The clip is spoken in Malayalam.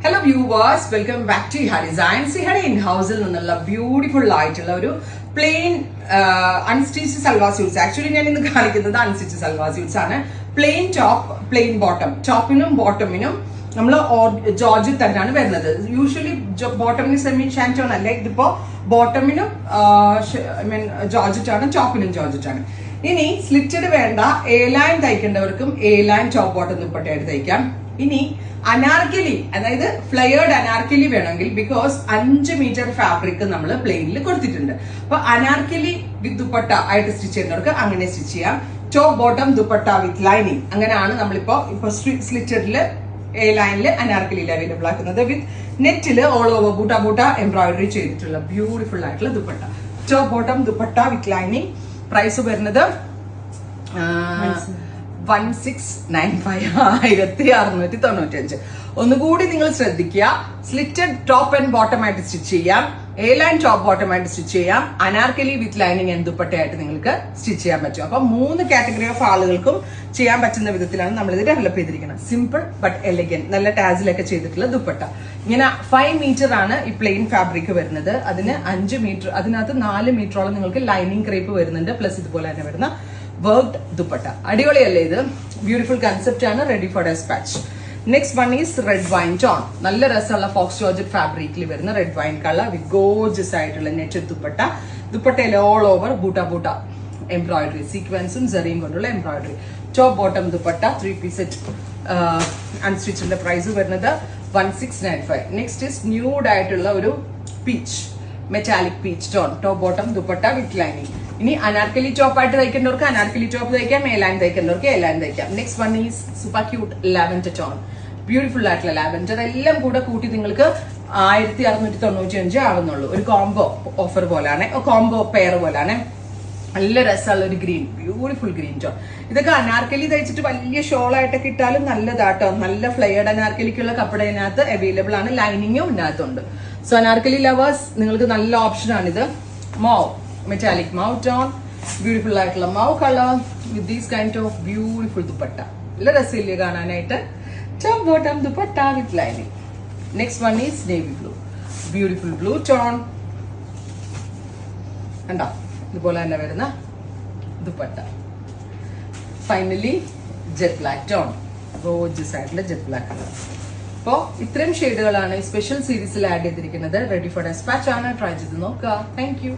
Hello viewers, welcome back to Haa designs. Haa in ഹൗസിൽ നിന്നുള്ള ബ്യൂട്ടിഫുൾ ആയിട്ടുള്ള ഒരു plain unstitched salwar suits. Actually ഞാൻ ഇന്ന് കാണിക്കുന്നത് അൺസ്റ്റിച്ച് സൽവാർ സ്യൂട്ട്സ് ആണ്. Plain top, plain bottom. ടോപ്പിനും ബോട്ടമിനും നമ്മൾ ജോർജിൽ തന്നെയാണ് വരുന്നത്. യൂഷ്വലി ബോട്ടമിന് സെമി ഷാൻറ്റോൺ അല്ലേ, ഇതിപ്പോ ബോട്ടമിനും ജോർജറ്റ് ആണ്, ടോപ്പിനും ജോർജറ്റ് ആണ്. ഇനി സ്ലിറ്റഡ് വേണ്ട, എ ലൈൻ തയ്ക്കേണ്ടവർക്കും എ ലൈൻ ടോപ്പ് ബോട്ടം ദുപ്പട്ടയായിട്ട് തയ്ക്കാം. ഇനി അനാർക്കലി, അതായത് ഫ്ലെയർഡ് അനാർക്കലി വേണമെങ്കിൽ, ബിക്കോസ് 5 മീറ്റർ ഫാബ്രിക് നമ്മൾ പ്ലെയിനിൽ കൊടുത്തിട്ടുണ്ട്. അപ്പൊ അനാർക്കലി വിത്ത് ദുപ്പട്ട ആയിട്ട് സ്റ്റിച്ച് ചെയ്യുന്നവർക്ക് അങ്ങനെ സ്റ്റിച്ച് ചെയ്യാം. Top bottom dupatta with lining, അങ്ങനെയാണ് നമ്മളിപ്പോ സ്ലിറ്റഡില് എ ലൈനിൽ അനാർക്കലിയിൽ അവൈലബിൾ ആക്കുന്നത്. വിത്ത് നെറ്റില് ഓൾ ഓവർ ബൂട്ട എംബ്രോയിഡറി ചെയ്തിട്ടുള്ള ബ്യൂട്ടിഫുൾ ആയിട്ടുള്ള dupatta. Top bottom dupatta with lining. Price വരുന്നത് 1695, 1695. ഒന്നുകൂടി നിങ്ങൾ ശ്രദ്ധിക്കുക. സ്ലിറ്റഡ് ടോപ്പ് ആൻഡ് ബോട്ടം ആയിട്ട് സ്റ്റിച്ച് ചെയ്യാം, എ ലൈൻ ടോപ്പ് ബോട്ടം ആയിട്ട് സ്റ്റിച്ച് ചെയ്യാം, അനാർക്കലി വിത്ത് ലൈനിങ് ആൻഡ് ദുപ്പട്ടയായിട്ട് നിങ്ങൾക്ക് സ്റ്റിച്ച് ചെയ്യാൻ പറ്റും. അപ്പൊ 3 കാറ്റഗറി ഓഫ് ആളുകൾക്കും ചെയ്യാൻ പറ്റുന്ന വിധത്തിലാണ് നമ്മളിത് ഡെവലപ്പ് ചെയ്തിരിക്കുന്നത്. സിമ്പിൾ ബട്ട് എലഗന്റ്, നല്ല ടാസിലൊക്കെ ചെയ്തിട്ടുള്ള ദുപ്പട്ട. ഇങ്ങനെ 5 മീറ്റർ ആണ് ഈ പ്ലെയിൻ ഫാബ്രിക് വരുന്നത്. അതിന് 5 മീറ്റർ, അതിനകത്ത് 4 മീറ്ററോളം നിങ്ങൾക്ക് ലൈനിങ് ക്രേപ്പ് വരുന്നുണ്ട്. പ്ലസ് ഇതുപോലെ തന്നെ വരുന്ന വർക്ക്ഡ് ദുപ്പട്ട. അടിപൊളിയല്ലേ ഇത്? ബ്യൂട്ടിഫുൾ കൺസെപ്റ്റ് ആണ്, ready for despatch. Next one is red wine tone. നല്ല രസമുള്ള ഫോക്സ് ജോർജറ്റ് ഫാബ്രിക്കിൽ വരുന്ന red wine colour with gorgeous ആയിട്ടുള്ള നെറ്റ് ദുപ്പട്ട. ദുപ്പട്ടയിൽ ഓൾ ഓവർ ബൂട്ട എംബ്രോയിഡറി, സീക്വൻസും സെറിയും കൊണ്ടുള്ള embroidery. Top bottom dupatta 3 piece set അൺസ്റ്റിച്ചിന്റെ പ്രൈസ് വരുന്നത് 1695. നെക്സ്റ്റ് ഇസ് ന്യൂഡ് ആയിട്ടുള്ള ഒരു peach, metallic peach tone. Top bottom dupatta with lining. ഇനി അനാർക്കലി ടോപ്പ് ആയിട്ട് തയ്ക്കേണ്ടവർക്ക് അനാർക്കലി ടോപ്പ് തയ്ക്കാം, എ ലൈൻ തയ്ക്കേണ്ടവർക്ക് എ ലൈൻ തയ്ക്കാം. Next one is super cute lavender tone. Beautiful ആയിട്ടുള്ള ലാവൻഡർ. എല്ലാം കൂടെ കൂട്ടി നിങ്ങൾക്ക് 1695 ആവുന്നുള്ളൂ. ഒരു കോംബോ ഓഫർ പോലാണ്, കോംബോ പെയർ പോലാണ്. നല്ല രസമുള്ള ഒരു ഗ്രീൻ, ബ്യൂട്ടിഫുൾ ഗ്രീൻ ടോൺ. ഇതൊക്കെ അനാർക്കലി തയ്ച്ചിട്ട് വലിയ ഷോൾ ആയിട്ടൊക്കെ ഇട്ടാലും നല്ലതാട്ടോ. നല്ല ഫ്ലെയർഡ് അനാർക്കലിക്കുള്ള കപ്പട ഇതിനകത്ത് അവൈലബിൾ ആണ്, ലൈനിങ്ങും ഇതിനകത്തുണ്ട്. സോ അനാർക്കലി ലവേഴ്സ്, നിങ്ങൾക്ക് നല്ല ഓപ്ഷൻ ആണിത്. Mauve metallic mauve tone, beautiful ആയിട്ടുള്ള mauve colour with these kind of beautiful dupatta. നല്ല രസമില്ലേ കാണാനായിട്ട്? Top bottom dupatta with lining. Next one is navy blue, beautiful blue tone. കണ്ടോ, ഇതുപോലെ തന്നെ വരുന്ന dupatta. Finally jet black tone, gorgeous ആയിട്ടുള്ള ജെറ്റ് ബ്ലാക്ക് കളർ. അപ്പോ ഇത്രയും ഷെയ്ഡുകളാണ് ഈ സ്പെഷ്യൽ സീരീസിൽ ആഡ് ചെയ്തിരിക്കുന്നത്. റെഡി ഫോർ ഡെസ്പാച്ച് ആണ്, ട്രൈ ചെയ്ത് നോക്കുക. Thank U.